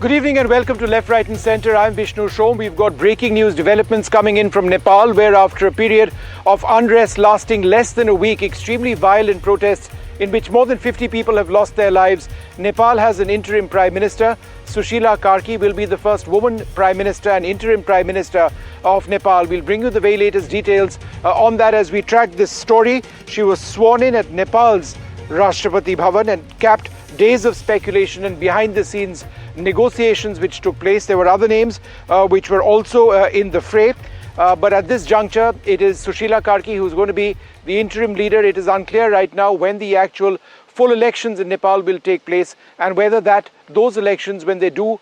Good evening and welcome to Left, Right and Centre. I'm Vishnu Shom. We've got breaking news developments coming in from Nepal, where after a period of unrest lasting less than a week, extremely violent protests in which more than 50 people have lost their lives, Nepal has an interim Prime Minister. Sushila Karki will be the first woman Prime Minister and interim Prime Minister of Nepal. We'll bring you the very latest details on that as we track this story. She was sworn in at Nepal's Rashtrapati Bhawan and capped days of speculation and behind-the-scenes negotiations which took place. There were other names which were also in the fray. But at this juncture, it is Sushila Karki who's going to be the interim leader. It is unclear right now when the actual full elections in Nepal will take place and whether those elections, when they do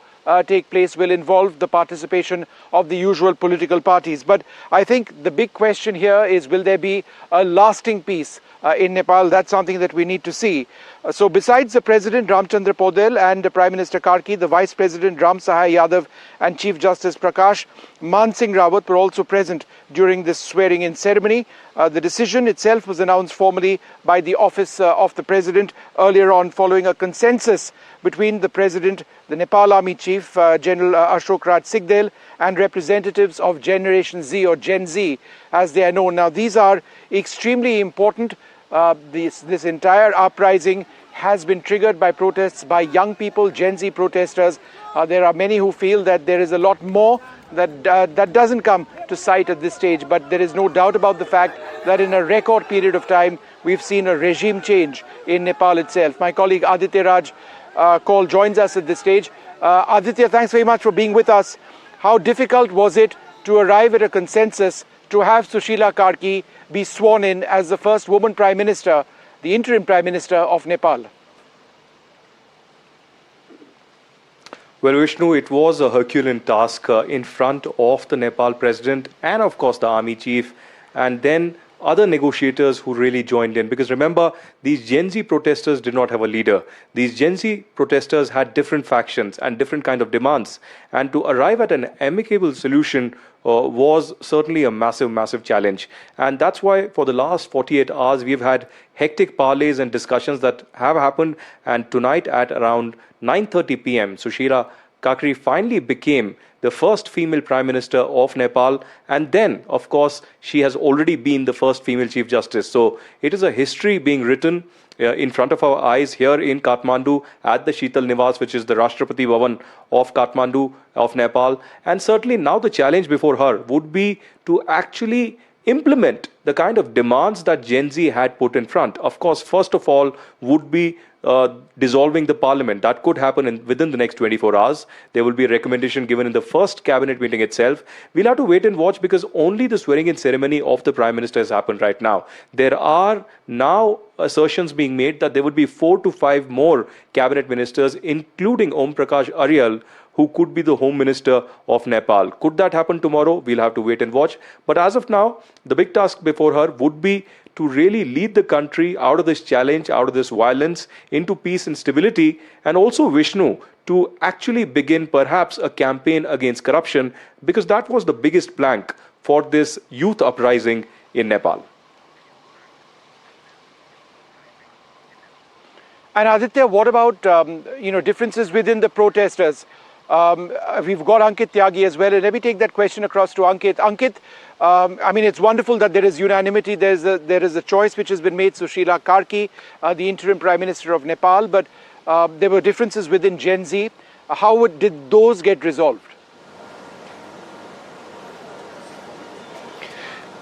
take place, will involve the participation of the usual political parties. But I think the big question here is, will there be a lasting peace in Nepal? That's something that we need to see. So besides the President Ramchandra Podel and the Prime Minister Karki, the Vice President Ram Sahai Yadav and Chief Justice Prakash Man Singh Rawat were also present during this swearing-in ceremony. The decision itself was announced formally by the Office of the President earlier on, following a consensus between the President, the Nepal Army Chief, General Ashok Raj Sigdel, and representatives of Generation Z, or Gen Z as they are known. Now, these are extremely important. This entire uprising has been triggered by protests by young people, Gen Z protesters. There are many who feel that there is a lot more that doesn't come to sight at this stage, but there is no doubt about the fact that in a record period of time, we've seen a regime change in Nepal itself. My colleague Aditya Raj Kaul joins us at this stage. Aditya, thanks very much for being with us. How difficult was it to arrive at a consensus to have Sushila Karki be sworn in as the first woman Prime Minister, the interim Prime Minister of Nepal? Well, Vishnu, it was a Herculean task in front of the Nepal President and, of course, the Army Chief, and then other negotiators who really joined in. Because remember, these Gen Z protesters did not have a leader. These Gen Z protesters had different factions and different kind of demands. And to arrive at an amicable solution was certainly a massive, massive challenge. And that's why for the last 48 hours, we've had hectic parleys and discussions that have happened. And tonight at around 9:30 p.m., Sushila Karki finally became the first female Prime Minister of Nepal, and then, of course, she has already been the first female Chief Justice. So it is a history being written in front of our eyes here in Kathmandu at the Sheetal Niwas, which is the Rashtrapati Bhawan of Kathmandu, of Nepal. And certainly now the challenge before her would be to actually implement the kind of demands that Gen Z had put in front. Of course, first of all, would be dissolving the parliament. That could happen within the next 24 hours. There will be a recommendation given in the first cabinet meeting itself. We'll have to wait and watch because only the swearing-in ceremony of the Prime Minister has happened right now. There are now assertions being made that there would be 4 to 5 more cabinet ministers, including Om Prakash Aryal, who could be the Home Minister of Nepal. Could that happen tomorrow? We'll have to wait and watch. But as of now, the big task before her would be to really lead the country out of this challenge, out of this violence, into peace and stability, and also, Vishnu, to actually begin perhaps a campaign against corruption, because that was the biggest plank for this youth uprising in Nepal. And Aditya, what about differences within the protesters? We've got Ankit Tyagi as well, and let me take that question across to Ankit. Ankit, I mean, it's wonderful that there is unanimity. There is a choice which has been made, Sushila Karki, the interim Prime Minister of Nepal, but there were differences within Gen Z. How did those get resolved?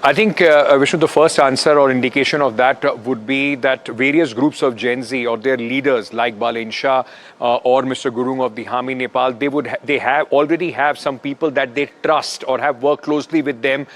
I think, Vishnu, the first answer or indication of that would be that various groups of Gen Z or their leaders like Balen Shah or Mr. Gurung of the Hami Nepal, they already have some people that they trust or have worked closely with them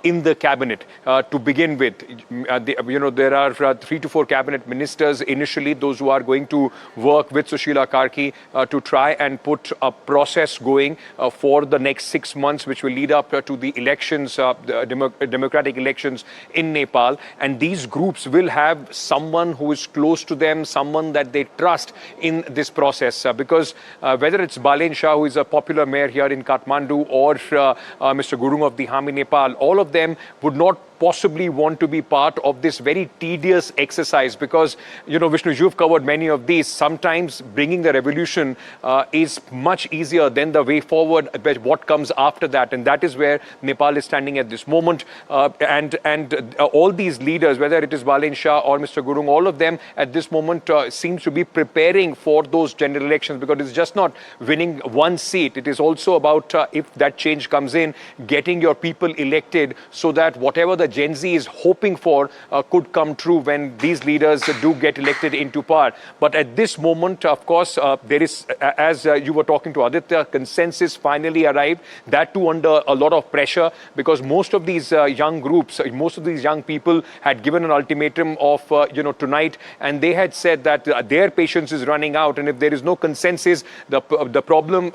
in the cabinet to begin with. There are 3 to 4 cabinet ministers initially, those who are going to work with Sushila Karki to try and put a process going for the next 6 months, which will lead up to the elections, democratic elections in Nepal. And these groups will have someone who is close to them, someone that they trust in this process. Because whether it's Balen Shah, who is a popular mayor here in Kathmandu, or Mr. Gurung of the Hami Nepal, all of them would not possibly want to be part of this very tedious exercise, because, Vishnu, you've covered many of these. Sometimes bringing the revolution is much easier than the way forward, but what comes after that. And that is where Nepal is standing at this moment. And all these leaders, whether it is Balen Shah or Mr. Gurung, all of them at this moment seems to be preparing for those general elections, because it's just not winning one seat. It is also about, if that change comes in, getting your people elected so that whatever the Gen Z is hoping for could come true when these leaders do get elected into power. But at this moment, of course, there is, as you were talking to Aditya, consensus finally arrived, that too under a lot of pressure, because most of these young groups, most of these young people had given an ultimatum of, tonight, and they had said that their patience is running out, and if there is no consensus, the problem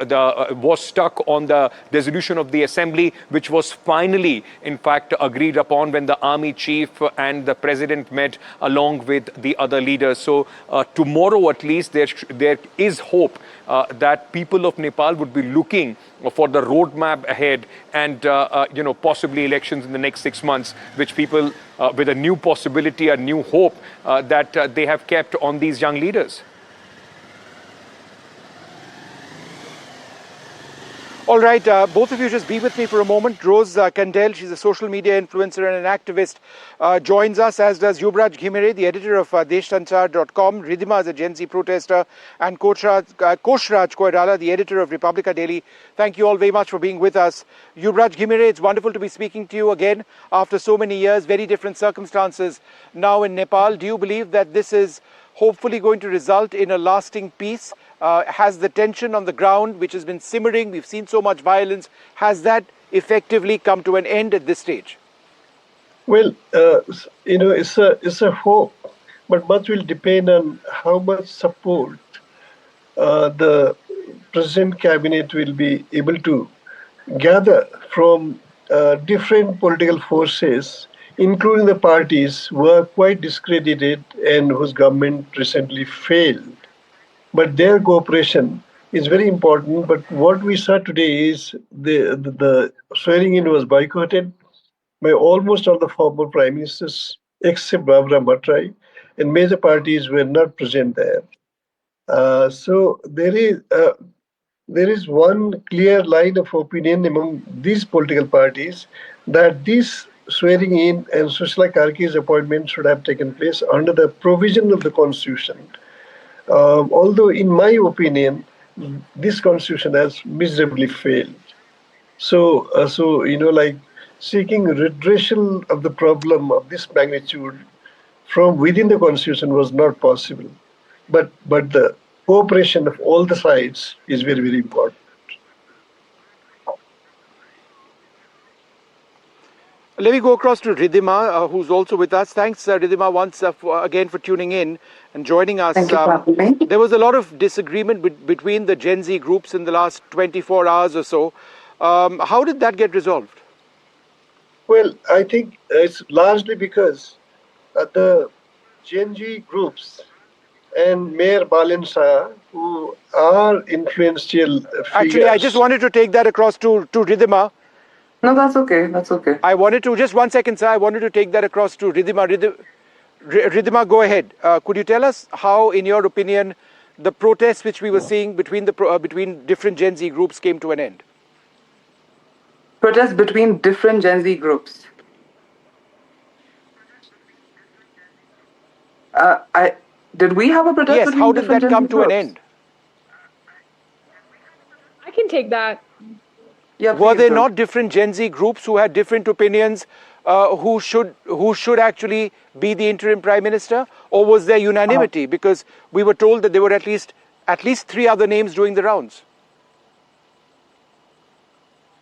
was stuck on the resolution of the assembly, which was finally, in fact, agreed upon when the army chief and the president met along with the other leaders. So tomorrow, at least, there is hope that people of Nepal would be looking for the roadmap ahead, and possibly elections in the next 6 months, which people with a new possibility, a new hope that they have kept on these young leaders. All right, both of you just be with me for a moment. Rose Kandel, she's a social media influencer and an activist, joins us, as does Yuvraj Ghimire, the editor of deshsanchar.com. Ridhima is a Gen Z protester, and Koshraj Koirala, the editor of Republica Daily. Thank you all very much for being with us. Yuvraj Ghimire, it's wonderful to be speaking to you again after so many years, very different circumstances now in Nepal. Do you believe that this is hopefully going to result in a lasting peace? Has the tension on the ground, which has been simmering, we've seen so much violence, has that effectively come to an end at this stage? Well, it's a hope, but much will depend on how much support the present cabinet will be able to gather from different political forces, including the parties who are quite discredited and whose government recently failed. But their cooperation is very important. But what we saw today is the swearing in was boycotted by almost all the former prime ministers, except Babra Matrai, and major parties were not present there. So there is one clear line of opinion among these political parties that this swearing in and Sushila Karki's appointment should have taken place under the provision of the constitution. Although, in my opinion, this constitution has miserably failed. So, seeking redressal of the problem of this magnitude from within the constitution was not possible. But the cooperation of all the sides is very, very important. Let me go across to Ridhima, who's also with us. Thanks, Ridhima, once again for tuning in and joining us. Thank you for having me. There was a lot of disagreement between the Gen Z groups in the last 24 hours or so. How did that get resolved? Well, I think it's largely because the Gen Z groups and Mayor Balen Shah, who are influential figures. Actually, I just wanted to take that across to Ridhima. No, that's okay. That's okay. I wanted to, just 1 second, sir. I wanted to take that across to Ridhima. Ridhima, go ahead. Could you tell us how, in your opinion, the protests which we were seeing between different Gen Z groups came to an end? Protests between different Gen Z groups. Did we have a protest? Yes, how did that come to an end? I can take that. Yeah, were there not different Gen Z groups who had different opinions who should actually be the interim prime minister, or was there unanimity? Because we were told that there were at least 3 other names doing the rounds.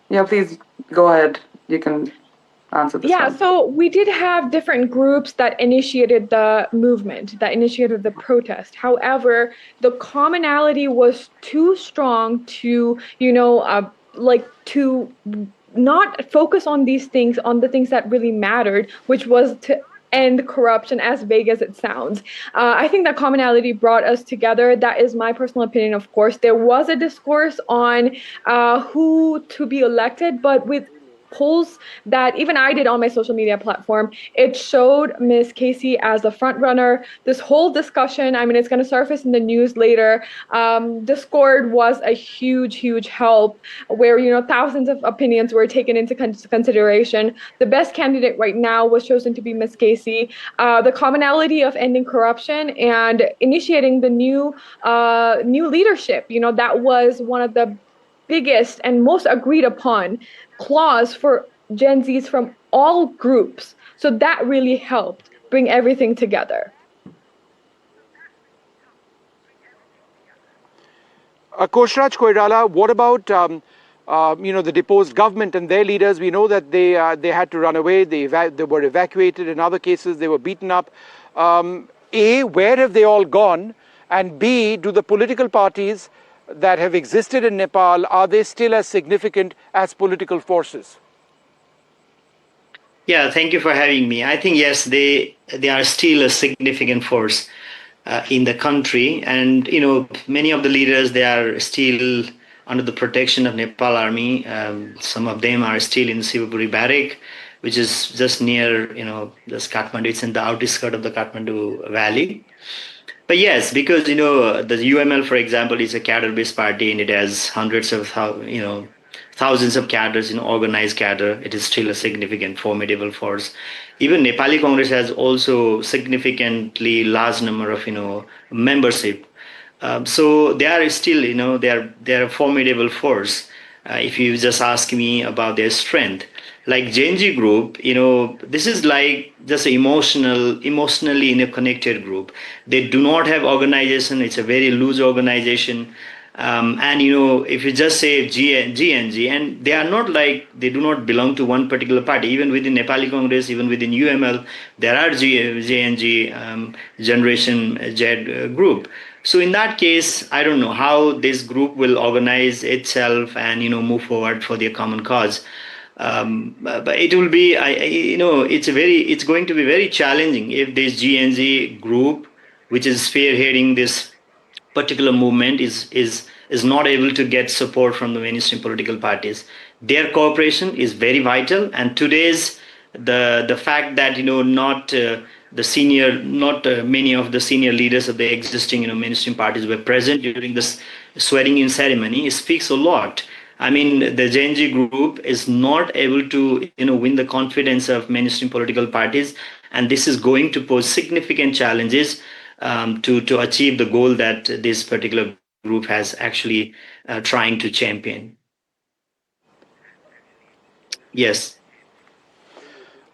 Yeah, please go ahead. You can answer this. Yeah, one. so we did have different groups that initiated the movement, that initiated the protest. However, the commonality was too strong to, to not focus on these things, on the things that really mattered, which was to end corruption, as vague as it sounds. I think that commonality brought us together. That is my personal opinion, of course. There was a discourse on who to be elected, but with polls that even I did on my social media platform, it showed Ms. Casey as a front runner. This whole discussion, I mean, it's going to surface in the news later. Discord was a huge help where, thousands of opinions were taken into consideration. The best candidate right now was chosen to be Ms. Casey. The commonality of ending corruption and initiating the new leadership, that was one of the biggest and most agreed upon clause for Gen Zs from all groups. So that really helped bring everything together. Koshraj Koirala, what about the deposed government and their leaders? We know that they had to run away. They were evacuated. In other cases, they were beaten up. A, where have they all gone? And B, do the political parties that have existed in Nepal, are they still as significant as political forces? Yeah, thank you for having me. I think, yes, they are still a significant force in the country. And, many of the leaders, they are still under the protection of Nepal Army. Some of them are still in Sivapuri Barrack, which is just near, this Kathmandu. It's in the outskirts of the Kathmandu Valley. But yes, because, the UML, for example, is a cadre-based party and it has hundreds of, thousands of cadres, organized cadre. It is still a significant, formidable force. Even Nepali Congress has also significantly large number of, membership. So they are still, they're a formidable force. If you just ask me about their strength. Like Gen Z group, this is like just an emotionally connected group. They do not have organization. It's a very loose organization. And, if you just say GNG, and they are not like, they do not belong to one particular party. Even within Nepali Congress, even within UML, there are GNG, Generation Z group. So in that case, I don't know how this group will organize itself and, move forward for their common cause. But it will be, it's going to be very challenging if this GNG group, which is spearheading this particular movement, is not able to get support from the mainstream political parties. Their cooperation is very vital, and today's the fact that not many of the senior leaders of the existing mainstream parties were present during this swearing-in ceremony speaks a lot. I mean, the Gen Z group is not able to, win the confidence of mainstream political parties, and this is going to pose significant challenges to achieve the goal that this particular group has actually trying to champion. Yes.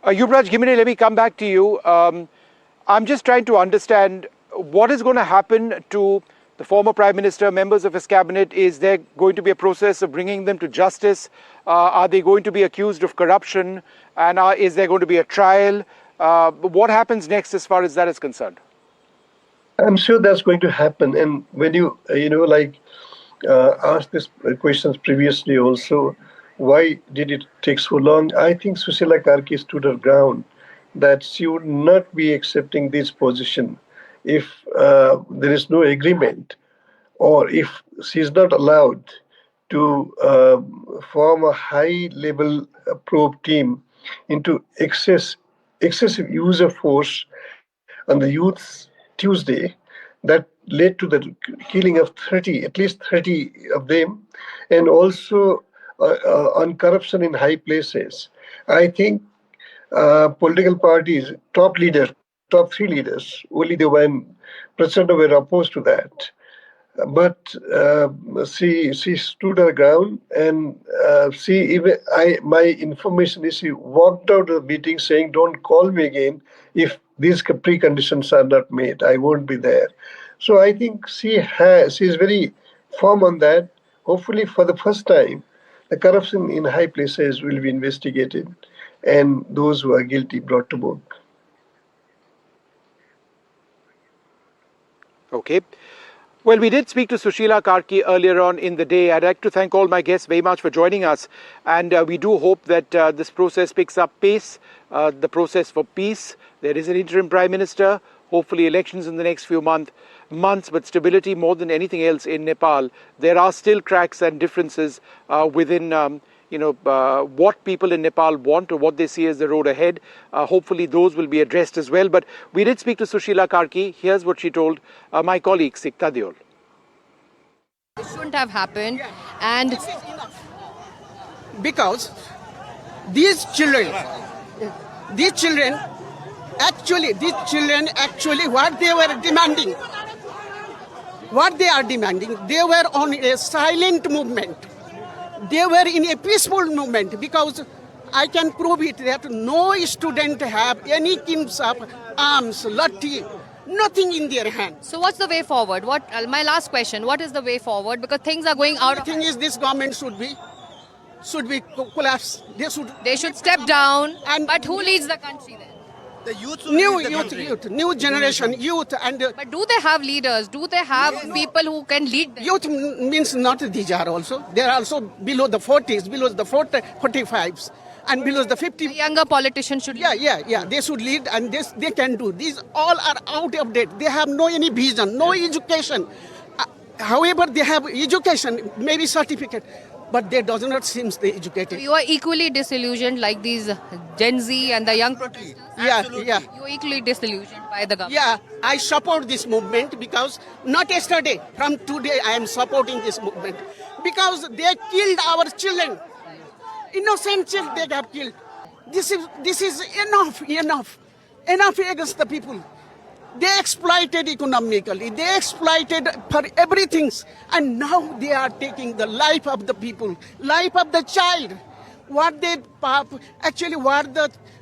Yuvraj Gimine, let me come back to you. I'm just trying to understand what is going to happen to the former Prime Minister, members of his cabinet. Is there going to be a process of bringing them to justice? Are they going to be accused of corruption? And is there going to be a trial? What happens next as far as that is concerned? I'm sure that's going to happen. And when you, asked these questions previously also, why did it take so long? I think Sushila Karki stood her ground that she would not be accepting this position if there is no agreement, or if she is not allowed to form a high-level probe team into excessive use of force on the youth Tuesday that led to the killing of at least 30 of them, and also on corruption in high places. I think political parties, top three leaders, only the one President were opposed to that. But she stood her ground, and my information is she walked out of the meeting saying, "Don't call me again if these preconditions are not met. I won't be there." So I think she is very firm on that. Hopefully, for the first time, the corruption in high places will be investigated, and those who are guilty brought to book. Okay. Well, we did speak to Sushila Karki earlier on in the day. I'd like to thank all my guests very much for joining us. And we do hope that this process picks up pace, the process for peace. There is an interim Prime Minister, hopefully elections in the next few months, but stability more than anything else in Nepal. There are still cracks and differences within what people in Nepal want or what they see as the road ahead. Hopefully those will be addressed as well. But we did speak to Sushila Karki. Here's what she told my colleague Sikta Deol. It shouldn't have happened, and because these children actually what they were demanding, they were on a silent movement. They were in a peaceful movement, because I can prove it that no student have any kinds of arms, lathi, nothing in their hand. so what's the way forward? My last question, what is the way forward? Because things are going out The of thing is, this government should be collapsed. they should step down, And- but who leads the country then? The youth new generation, and But do they have leaders? Do they have people who can lead them? youth means not these are also. They are also below the 40s, below the 45s, and below the 50. The younger politicians should lead. Yeah. They should lead, and this they can do. These all are out of date. They have no any vision, no education. However, they have education, maybe certificate, but they does not seem they educated. You are equally disillusioned like these Gen Z and the young protesters? Yeah. You are equally disillusioned by the government? Yeah, I support this movement, because not yesterday, from today I am supporting this movement, because they killed our children. Innocent children they have killed. This is enough against the people. They exploited economically, they exploited for everything, and now they are taking the life of the people, life of the child. What the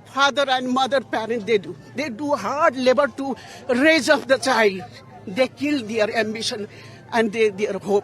father and mother parent they do hard labor to raise up the child. They kill their ambition and their hope.